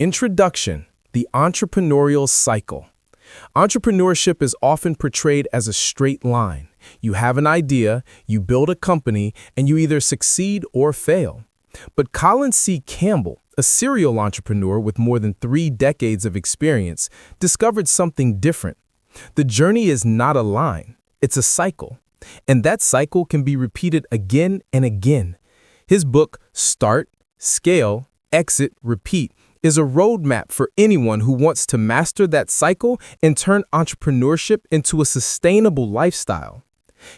Introduction: The Entrepreneurial Cycle. Entrepreneurship is often portrayed as a straight line. You have an idea, you build a company, and you either succeed or fail. But Colin C. Campbell, a serial entrepreneur with more than 3 decades of experience, discovered something different. The journey is not a line, it's a cycle. And that cycle can be repeated again and again. His book, Start, Scale, Exit, Repeat, is a roadmap for anyone who wants to master that cycle and turn entrepreneurship into a sustainable lifestyle.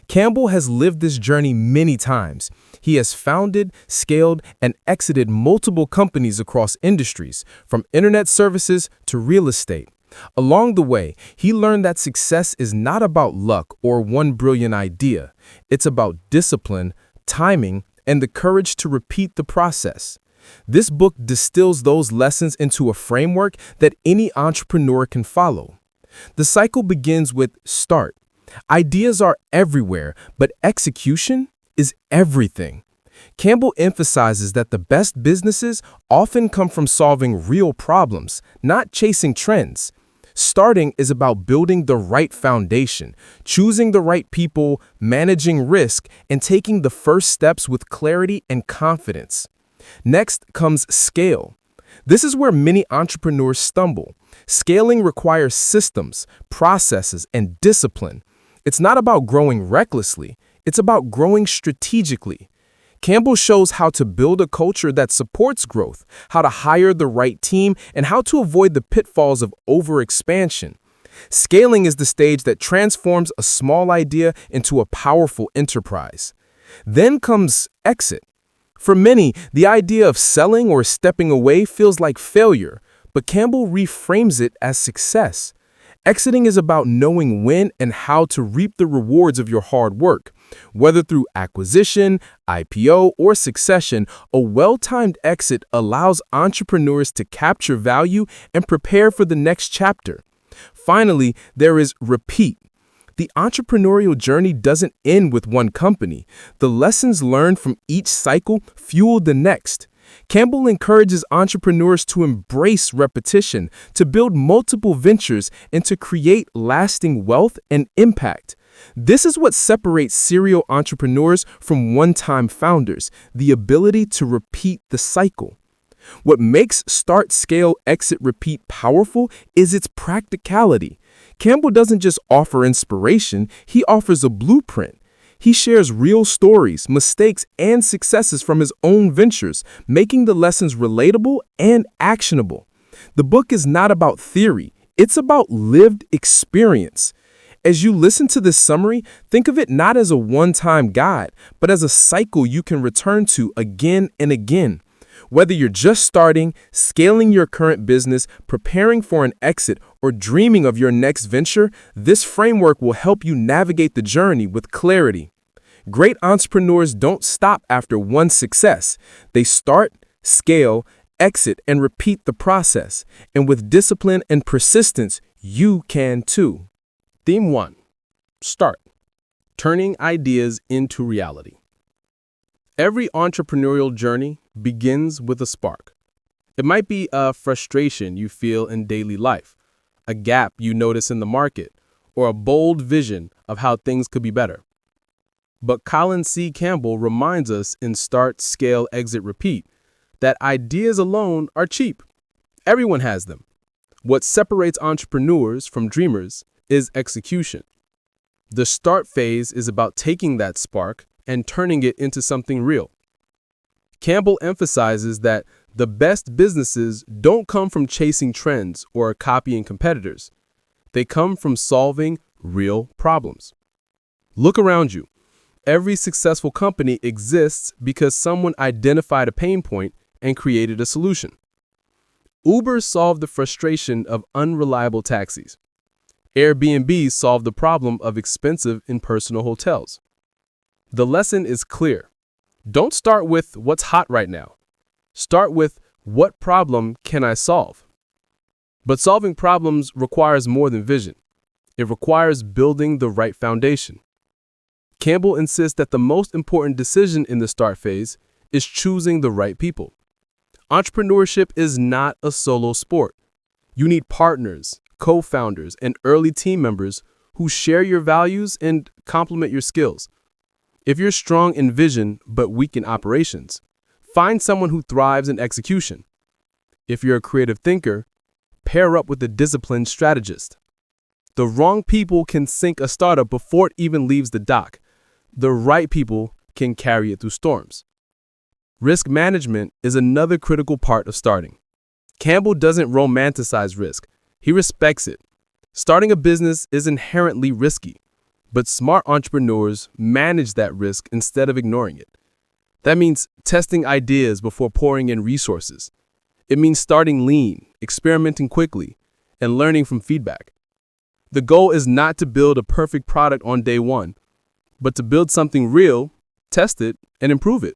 Campbell has lived this journey many times. He has founded, scaled, and exited multiple companies across industries, from internet services to real estate. Along the way, he learned that success is not about luck or one brilliant idea. It's about discipline, timing, and the courage to repeat the process. This book distills those lessons into a framework that any entrepreneur can follow. The cycle begins with start. Ideas are everywhere, but execution is everything. Campbell emphasizes that the best businesses often come from solving real problems, not chasing trends. Starting is about building the right foundation, choosing the right people, managing risk, and taking the first steps with clarity and confidence. Next comes scale. This is where many entrepreneurs stumble. Scaling requires systems, processes, and discipline. It's not about growing recklessly, it's about growing strategically. Campbell shows how to build a culture that supports growth, how to hire the right team, and how to avoid the pitfalls of overexpansion. Scaling is the stage that transforms a small idea into a powerful enterprise. Then comes exit. For many, the idea of selling or stepping away feels like failure, but Campbell reframes it as success. Exiting is about knowing when and how to reap the rewards of your hard work. Whether through acquisition, IPO, or succession, a well-timed exit allows entrepreneurs to capture value and prepare for the next chapter. Finally, there is repeat. The entrepreneurial journey doesn't end with one company. The lessons learned from each cycle fuel the next. Campbell encourages entrepreneurs to embrace repetition, to build multiple ventures, and to create lasting wealth and impact. This is what separates serial entrepreneurs from one-time founders, the ability to repeat the cycle. What makes Start, Scale, Exit, Repeat powerful is its practicality. Campbell doesn't just offer inspiration, he offers a blueprint. He shares real stories, mistakes, and successes from his own ventures, making the lessons relatable and actionable. The book is not about theory, it's about lived experience. As you listen to this summary, think of it not as a one-time guide, but as a cycle you can return to again and again. Whether you're just starting, scaling your current business, preparing for an exit, or dreaming of your next venture, this framework will help you navigate the journey with clarity. Great entrepreneurs don't stop after one success. They start, scale, exit, and repeat the process. And with discipline and persistence, you can too. Theme 1. Start. Turning ideas into reality. Every entrepreneurial journey begins with a spark. It might be a frustration you feel in daily life, a gap you notice in the market, or a bold vision of how things could be better. But Colin C. Campbell reminds us in Start, Scale, Exit, Repeat that ideas alone are cheap. Everyone has them. What separates entrepreneurs from dreamers is execution. The start phase is about taking that spark and turning it into something real. Campbell emphasizes that the best businesses don't come from chasing trends or copying competitors. They come from solving real problems. Look around you. Every successful company exists because someone identified a pain point and created a solution. Uber solved the frustration of unreliable taxis. Airbnb solved the problem of expensive impersonal hotels. The lesson is clear. Don't start with what's hot right now. Start with what problem can I solve? But solving problems requires more than vision. It requires building the right foundation. Campbell insists that the most important decision in the start phase is choosing the right people. Entrepreneurship is not a solo sport. You need partners, co-founders, and early team members who share your values and complement your skills. If you're strong in vision but weak in operations, find someone who thrives in execution. If you're a creative thinker, pair up with a disciplined strategist. The wrong people can sink a startup before it even leaves the dock. The right people can carry it through storms. Risk management is another critical part of starting. Campbell doesn't romanticize risk. He respects it. Starting a business is inherently risky, but smart entrepreneurs manage that risk instead of ignoring it. That means testing ideas before pouring in resources. It means starting lean, experimenting quickly, and learning from feedback. The goal is not to build a perfect product on day one, but to build something real, test it, and improve it.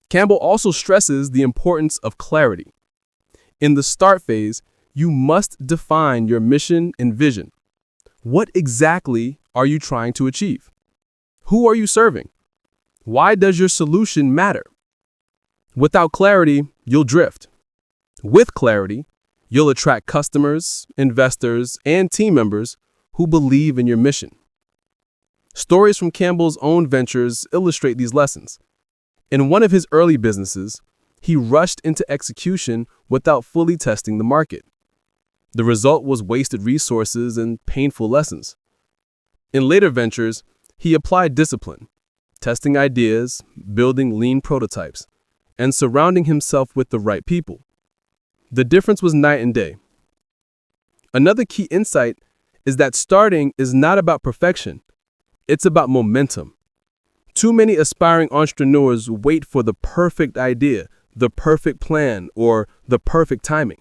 Campbell also stresses the importance of clarity. In the start phase, you must define your mission and vision. What exactly are you trying to achieve? Who are you serving? Why does your solution matter? Without clarity, you'll drift. With clarity, you'll attract customers, investors, and team members who believe in your mission. Stories from Campbell's own ventures illustrate these lessons. In one of his early businesses, he rushed into execution without fully testing the market. The result was wasted resources and painful lessons. In later ventures, he applied discipline, testing ideas, building lean prototypes, and surrounding himself with the right people. The difference was night and day. Another key insight is that starting is not about perfection. It's about momentum. Too many aspiring entrepreneurs wait for the perfect idea, the perfect plan, or the perfect timing.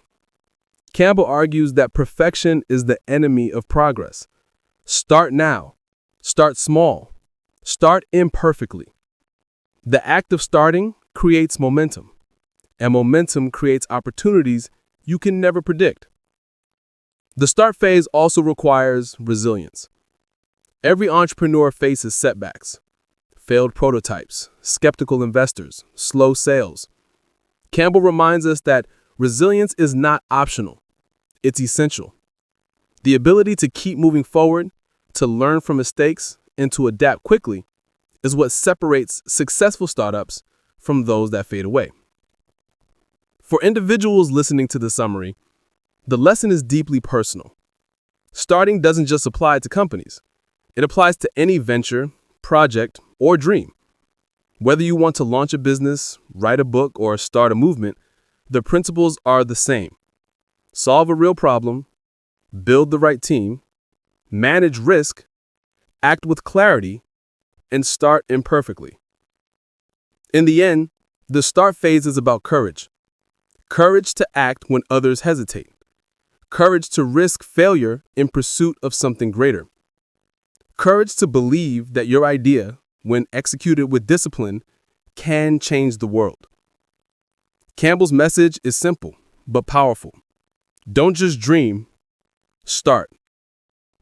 Campbell argues that perfection is the enemy of progress. Start now. Start small. Start imperfectly. The act of starting creates momentum, and momentum creates opportunities you can never predict. The start phase also requires resilience. Every entrepreneur faces setbacks, failed prototypes, skeptical investors, slow sales. Campbell reminds us that resilience is not optional. It's essential. The ability to keep moving forward, to learn from mistakes, and to adapt quickly is what separates successful startups from those that fade away. For individuals listening to the summary, the lesson is deeply personal. Starting doesn't just apply to companies. It applies to any venture, project, or dream. Whether you want to launch a business, write a book, or start a movement, the principles are the same. Solve a real problem, build the right team, manage risk, act with clarity, and start imperfectly. In the end, the start phase is about courage. Courage to act when others hesitate. Courage to risk failure in pursuit of something greater. Courage to believe that your idea, when executed with discipline, can change the world. Campbell's message is simple but powerful. Don't just dream, start.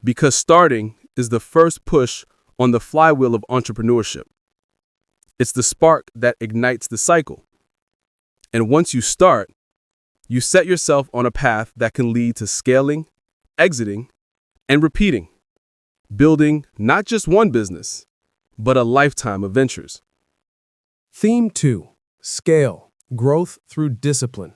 Because starting is the first push on the flywheel of entrepreneurship. It's the spark that ignites the cycle. And once you start, you set yourself on a path that can lead to scaling, exiting, and repeating, building not just one business, but a lifetime of ventures. Theme 2. Scale. Growth through discipline.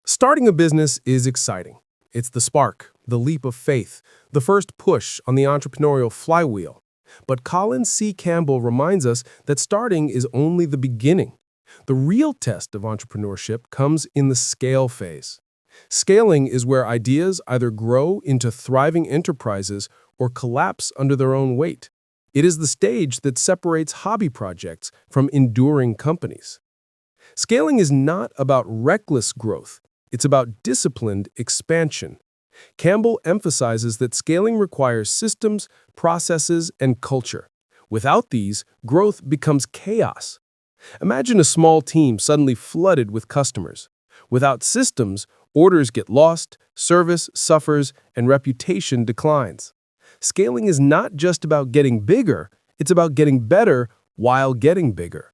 Starting a business is exciting. It's the spark, the leap of faith, the first push on the entrepreneurial flywheel. But Colin C. Campbell reminds us that starting is only the beginning. The real test of entrepreneurship comes in the scale phase. Scaling is where ideas either grow into thriving enterprises or collapse under their own weight. It is the stage that separates hobby projects from enduring companies. Scaling is not about reckless growth. It's about disciplined expansion. Campbell emphasizes that scaling requires systems, processes, and culture. Without these, growth becomes chaos. Imagine a small team suddenly flooded with customers. Without systems, orders get lost, service suffers, and reputation declines. Scaling is not just about getting bigger, it's about getting better while getting bigger.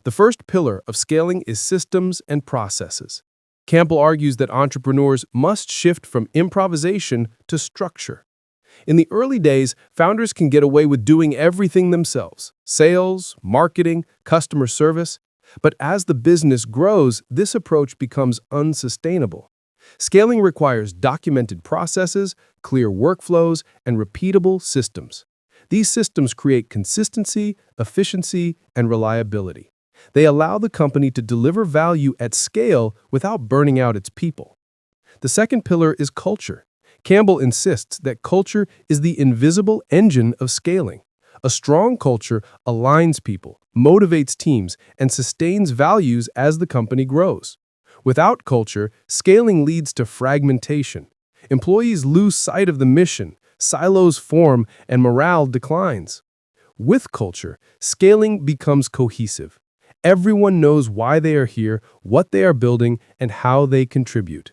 The first pillar of scaling is systems and processes. Campbell argues that entrepreneurs must shift from improvisation to structure. In the early days, founders can get away with doing everything themselves: sales, marketing, customer service. But as the business grows, this approach becomes unsustainable. Scaling requires documented processes, clear workflows, and repeatable systems. These systems create consistency, efficiency, and reliability. They allow the company to deliver value at scale without burning out its people. The second pillar is culture. Campbell insists that culture is the invisible engine of scaling. A strong culture aligns people, motivates teams, and sustains values as the company grows. Without culture, scaling leads to fragmentation. Employees lose sight of the mission, silos form, and morale declines. With culture, scaling becomes cohesive. Everyone knows why they are here, what they are building, and how they contribute.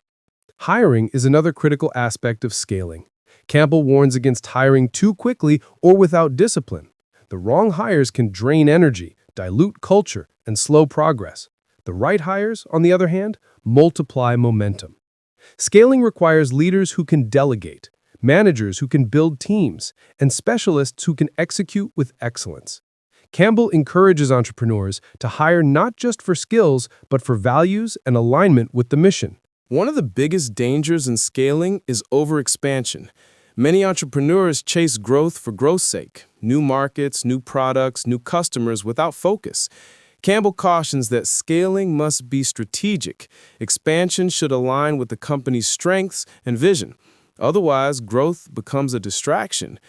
Hiring is another critical aspect of scaling. Campbell warns against hiring too quickly or without discipline. The wrong hires can drain energy, dilute culture, and slow progress. The right hires, on the other hand, multiply momentum. Scaling requires leaders who can delegate, managers who can build teams, and specialists who can execute with excellence. Campbell encourages entrepreneurs to hire not just for skills, but for values and alignment with the mission. One of the biggest dangers in scaling is overexpansion. Many entrepreneurs chase growth for growth's sake: new markets, new products, new customers without focus. Campbell cautions that scaling must be strategic. Expansion should align with the company's strengths and vision. Otherwise, growth becomes a distraction.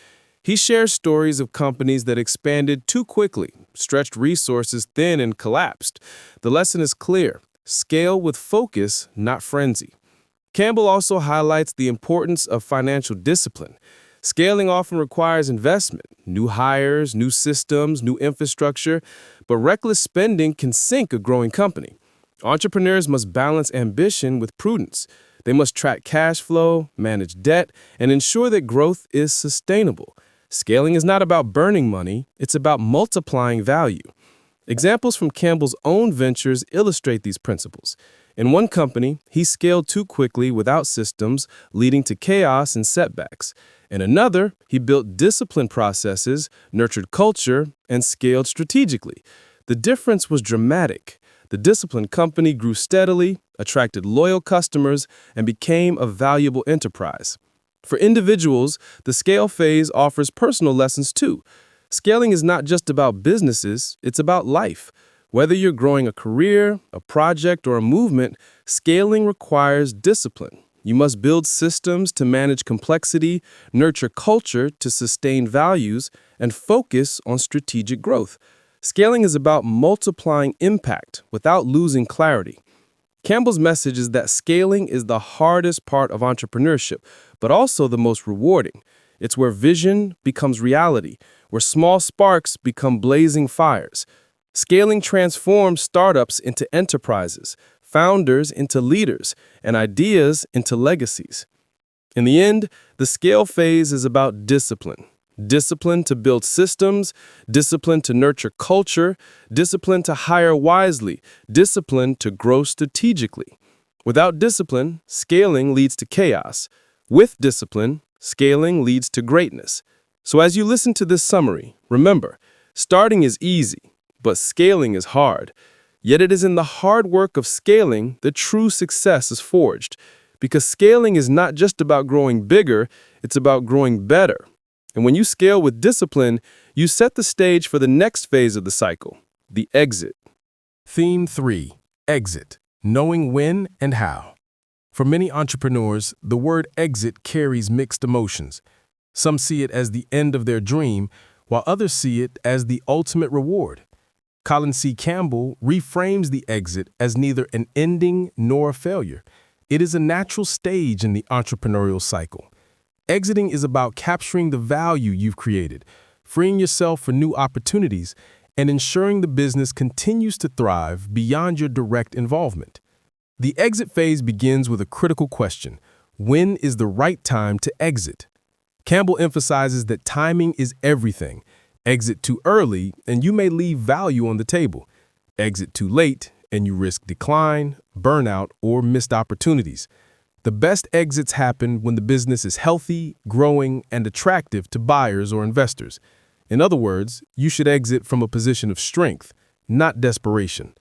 He shares stories of companies that expanded too quickly, stretched resources thin, and collapsed. The lesson is clear: scale with focus, not frenzy. Campbell also highlights the importance of financial discipline. Scaling often requires investment: new hires, new systems, new infrastructure, but reckless spending can sink a growing company. Entrepreneurs must balance ambition with prudence. They must track cash flow, manage debt, and ensure that growth is sustainable. Scaling is not about burning money, it's about multiplying value. Examples from Campbell's own ventures illustrate these principles. In one company, he scaled too quickly without systems, leading to chaos and setbacks. In another, he built disciplined processes, nurtured culture, and scaled strategically. The difference was dramatic. The disciplined company grew steadily, attracted loyal customers, and became a valuable enterprise. For individuals, the scale phase offers personal lessons too. Scaling is not just about businesses, it's about life. Whether you're growing a career, a project, or a movement, scaling requires discipline. You must build systems to manage complexity, nurture culture to sustain values, and focus on strategic growth. Scaling is about multiplying impact without losing clarity. Campbell's message is that scaling is the hardest part of entrepreneurship, but also the most rewarding. It's where vision becomes reality, where small sparks become blazing fires. Scaling transforms startups into enterprises, founders into leaders, and ideas into legacies. In the end, the scale phase is about discipline. Discipline to build systems, discipline to nurture culture, discipline to hire wisely, discipline to grow strategically. Without discipline, scaling leads to chaos. With discipline, scaling leads to greatness. So as you listen to this summary, remember, starting is easy, but scaling is hard. Yet it is in the hard work of scaling that true success is forged. Because scaling is not just about growing bigger, it's about growing better. And when you scale with discipline, you set the stage for the next phase of the cycle, the exit. Theme 3. Exit. Knowing when and how. For many entrepreneurs, the word exit carries mixed emotions. Some see it as the end of their dream, while others see it as the ultimate reward. Colin C. Campbell reframes the exit as neither an ending nor a failure. It is a natural stage in the entrepreneurial cycle. Exiting is about capturing the value you've created, freeing yourself for new opportunities, and ensuring the business continues to thrive beyond your direct involvement. The exit phase begins with a critical question: when is the right time to exit? Campbell emphasizes that timing is everything. Exit too early, and you may leave value on the table. Exit too late, and you risk decline, burnout, or missed opportunities. The best exits happen when the business is healthy, growing, and attractive to buyers or investors. In other words, you should exit from a position of strength, not desperation.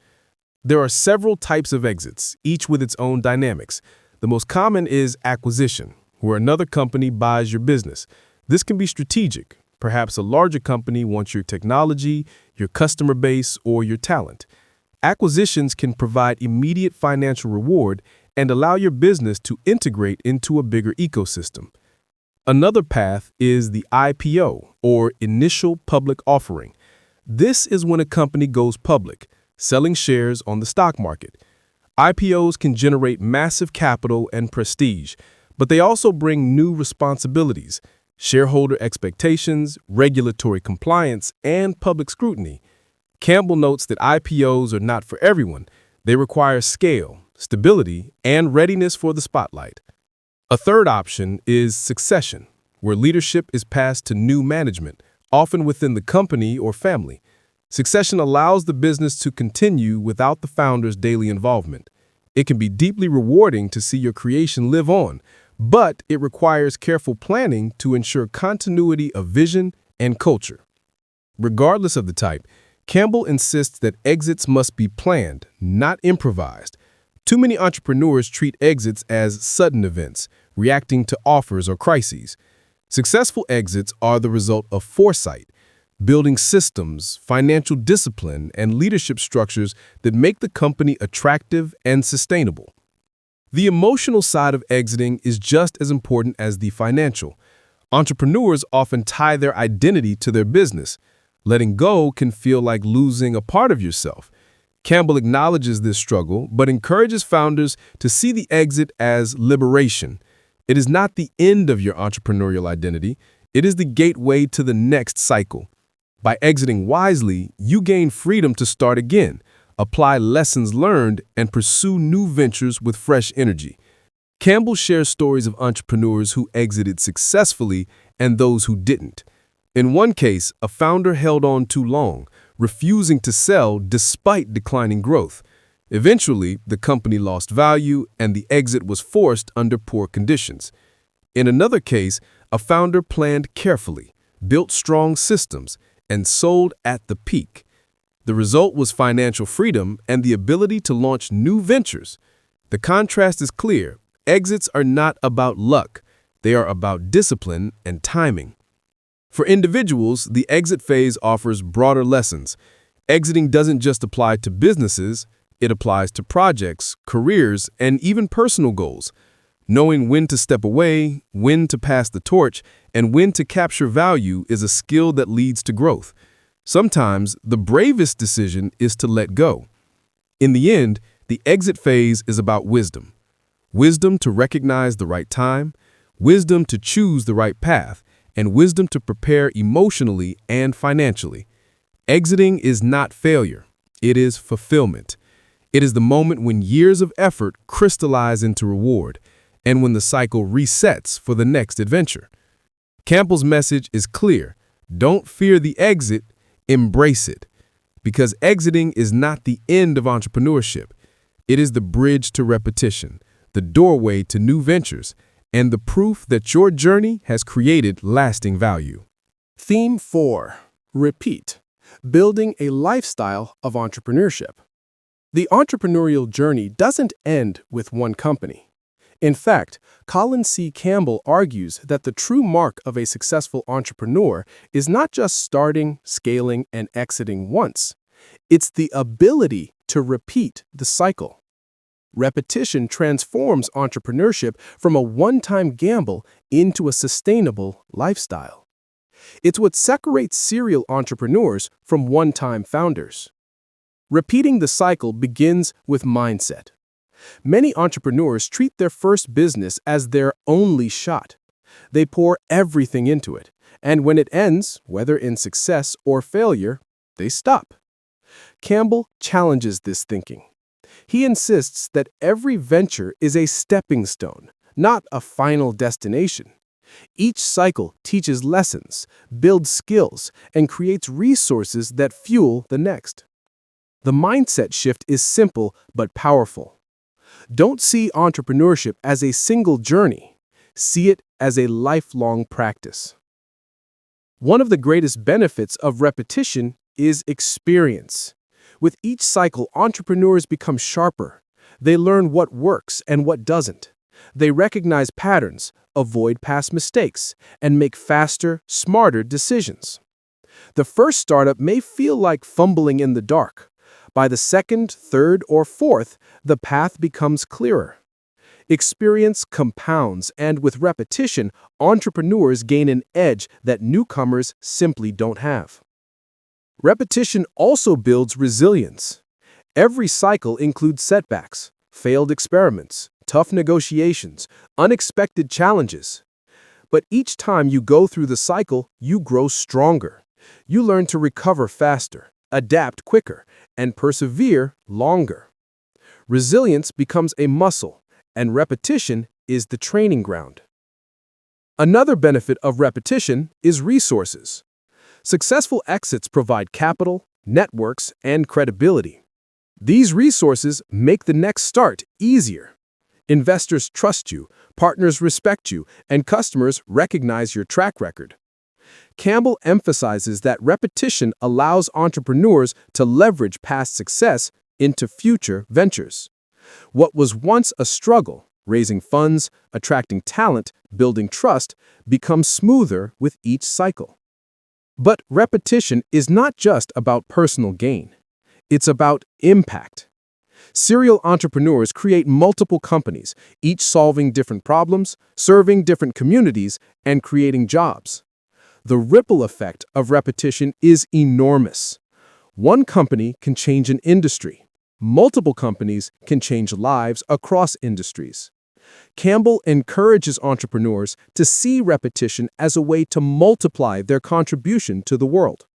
There are several types of exits, each with its own dynamics. The most common is acquisition, where another company buys your business. This can be strategic. Perhaps a larger company wants your technology, your customer base, or your talent. Acquisitions can provide immediate financial reward and allow your business to integrate into a bigger ecosystem. Another path is the IPO, or initial public offering. This is when a company goes public, selling shares on the stock market. IPOs can generate massive capital and prestige, but they also bring new responsibilities, shareholder expectations, regulatory compliance, and public scrutiny. Campbell notes that IPOs are not for everyone. They require scale, stability, and readiness for the spotlight. A third option is succession, where leadership is passed to new management, often within the company or family. Succession allows the business to continue without the founder's daily involvement. It can be deeply rewarding to see your creation live on, but it requires careful planning to ensure continuity of vision and culture. Regardless of the type, Campbell insists that exits must be planned, not improvised. Too many entrepreneurs treat exits as sudden events, reacting to offers or crises. Successful exits are the result of foresight, building systems, financial discipline, and leadership structures that make the company attractive and sustainable. The emotional side of exiting is just as important as the financial. Entrepreneurs often tie their identity to their business. Letting go can feel like losing a part of yourself. Campbell acknowledges this struggle, but encourages founders to see the exit as liberation. It is not the end of your entrepreneurial identity. It is the gateway to the next cycle. By exiting wisely, you gain freedom to start again, apply lessons learned, and pursue new ventures with fresh energy. Campbell shares stories of entrepreneurs who exited successfully and those who didn't. In one case, a founder held on too long, refusing to sell despite declining growth. Eventually, the company lost value and the exit was forced under poor conditions. In another case, a founder planned carefully, built strong systems, and sold at the peak. The result was financial freedom and the ability to launch new ventures. The contrast is clear. Exits are not about luck. They are about discipline and timing. For individuals, the exit phase offers broader lessons. Exiting doesn't just apply to businesses, it applies to projects, careers, and even personal goals. Knowing when to step away, when to pass the torch, and when to capture value is a skill that leads to growth. Sometimes, the bravest decision is to let go. In the end, the exit phase is about wisdom. Wisdom to recognize the right time, wisdom to choose the right path, and wisdom to prepare emotionally and financially. Exiting is not failure. It is fulfillment. It is the moment when years of effort crystallize into reward, and when the cycle resets for the next adventure. Campbell's message is clear. Don't fear the exit, embrace it. Because exiting is not the end of entrepreneurship. It is the bridge to repetition, the doorway to new ventures, and the proof that your journey has created lasting value. Theme 4. Repeat. Building a lifestyle of entrepreneurship. The entrepreneurial journey doesn't end with one company. In fact, Colin C. Campbell argues that the true mark of a successful entrepreneur is not just starting, scaling, and exiting once. It's the ability to repeat the cycle. Repetition transforms entrepreneurship from a one-time gamble into a sustainable lifestyle. It's what separates serial entrepreneurs from one-time founders. Repeating the cycle begins with mindset. Many entrepreneurs treat their first business as their only shot. They pour everything into it, and when it ends, whether in success or failure, they stop. Campbell challenges this thinking. He insists that every venture is a stepping stone, not a final destination. Each cycle teaches lessons, builds skills, and creates resources that fuel the next. The mindset shift is simple but powerful. Don't see entrepreneurship as a single journey. See it as a lifelong practice. One of the greatest benefits of repetition is experience. With each cycle, entrepreneurs become sharper. They learn what works and what doesn't. They recognize patterns, avoid past mistakes, and make faster, smarter decisions. The first startup may feel like fumbling in the dark. By the second, third, or fourth, the path becomes clearer. Experience compounds, and with repetition, entrepreneurs gain an edge that newcomers simply don't have. Repetition also builds resilience. Every cycle includes setbacks, failed experiments, tough negotiations, unexpected challenges. But each time you go through the cycle, you grow stronger. You learn to recover faster, adapt quicker, and persevere longer. Resilience becomes a muscle, and repetition is the training ground. Another benefit of repetition is resources. Successful exits provide capital, networks, and credibility. These resources make the next start easier. Investors trust you, partners respect you, and customers recognize your track record. Campbell emphasizes that repetition allows entrepreneurs to leverage past success into future ventures. What was once a struggle, raising funds, attracting talent, building trust, becomes smoother with each cycle. But repetition is not just about personal gain. It's about impact. Serial entrepreneurs create multiple companies, each solving different problems, serving different communities, and creating jobs. The ripple effect of repetition is enormous. One company can change an industry. Multiple companies can change lives across industries. Campbell encourages entrepreneurs to see repetition as a way to multiply their contribution to the world.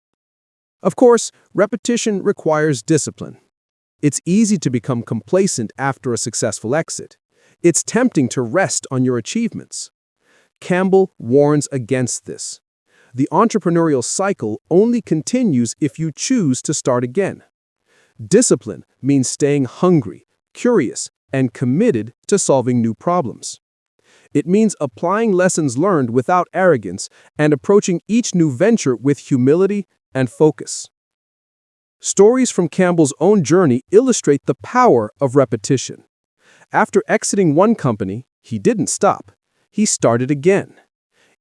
Of course, repetition requires discipline. It's easy to become complacent after a successful exit. It's tempting to rest on your achievements. Campbell warns against this. The entrepreneurial cycle only continues if you choose to start again. Discipline means staying hungry, curious, and committed to solving new problems. It means applying lessons learned without arrogance and approaching each new venture with humility and focus. Stories from Campbell's own journey illustrate the power of repetition. After exiting one company, he didn't stop. He started again.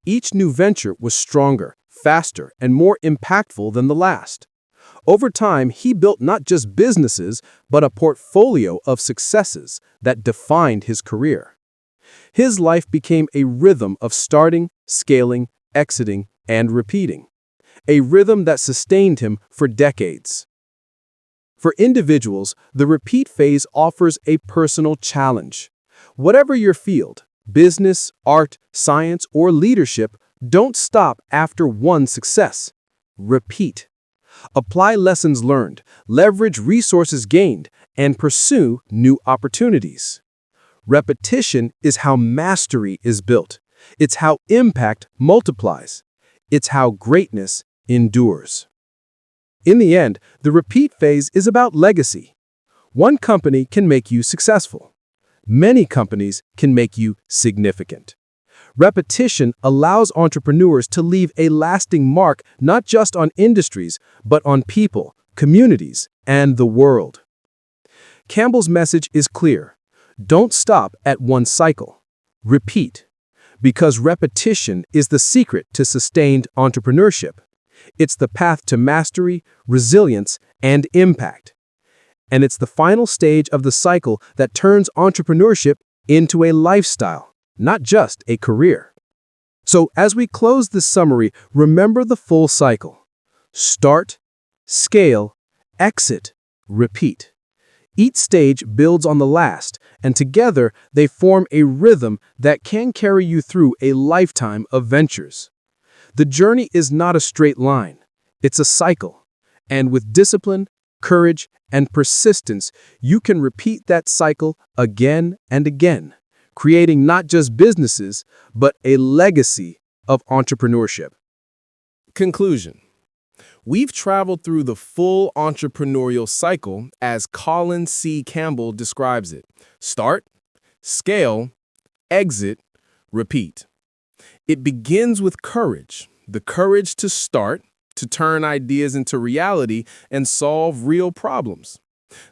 Each new venture was stronger, faster, and more impactful than the last. Over time, he built not just businesses, but a portfolio of successes that defined his career. His life became a rhythm of starting, scaling, exiting, and repeating. A rhythm that sustained him for decades. For individuals, the repeat phase offers a personal challenge. Whatever your field, business, art, science, or leadership, don't stop after one success. Repeat. Apply lessons learned, leverage resources gained, and pursue new opportunities. Repetition is how mastery is built. It's how impact multiplies. It's how greatness endures. In the end, the repeat phase is about legacy. One company can make you successful. Many companies can make you significant. Repetition allows entrepreneurs to leave a lasting mark not just on industries, but on people, communities, and the world. Campbell's message is clear. Don't stop at one cycle. Repeat. Because repetition is the secret to sustained entrepreneurship. It's the path to mastery, resilience, and impact. And it's the final stage of the cycle that turns entrepreneurship into a lifestyle, not just a career. So as we close this summary, remember the full cycle. Start, scale, exit, repeat. Each stage builds on the last, and together they form a rhythm that can carry you through a lifetime of ventures. The journey is not a straight line. It's a cycle. And with discipline, courage, and persistence, you can repeat that cycle again and again, creating not just businesses, but a legacy of entrepreneurship. Conclusion. We've traveled through the full entrepreneurial cycle as Colin C. Campbell describes it. Start, scale, exit, repeat. It begins with courage, the courage to start, to turn ideas into reality and solve real problems.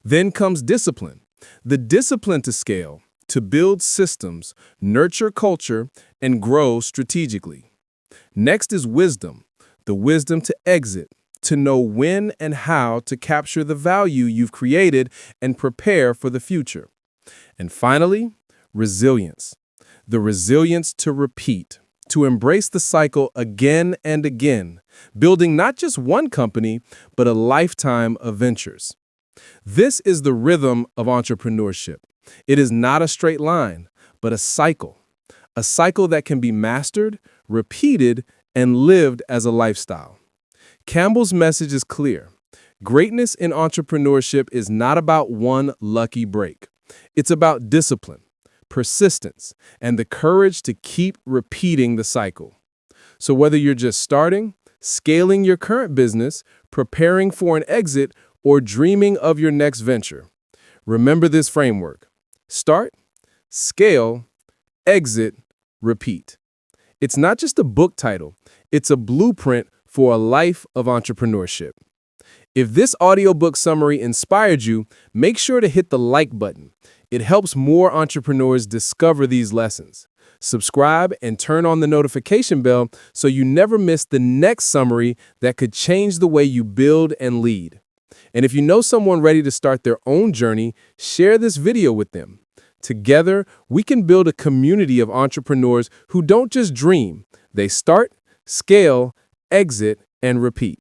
Then comes discipline, the discipline to scale, to build systems, nurture culture, and grow strategically. Next is wisdom, the wisdom to exit, to know when and how to capture the value you've created and prepare for the future. And finally, resilience, the resilience to repeat, to embrace the cycle again and again, building not just one company, but a lifetime of ventures. This is the rhythm of entrepreneurship. It is not a straight line, but a cycle that can be mastered, repeated, and lived as a lifestyle. Campbell's message is clear. Greatness in entrepreneurship is not about one lucky break. It's about discipline, persistence, and the courage to keep repeating the cycle. So whether you're just starting, scaling your current business, preparing for an exit, or dreaming of your next venture, remember this framework. Start, scale, exit, repeat. It's not just a book title, it's a blueprint for a life of entrepreneurship. If this audiobook summary inspired you, make sure to hit the like button. It helps more entrepreneurs discover these lessons. Subscribe and turn on the notification bell so you never miss the next summary that could change the way you build and lead. And if you know someone ready to start their own journey, share this video with them. Together, we can build a community of entrepreneurs who don't just dream, they start, scale, exit, and repeat.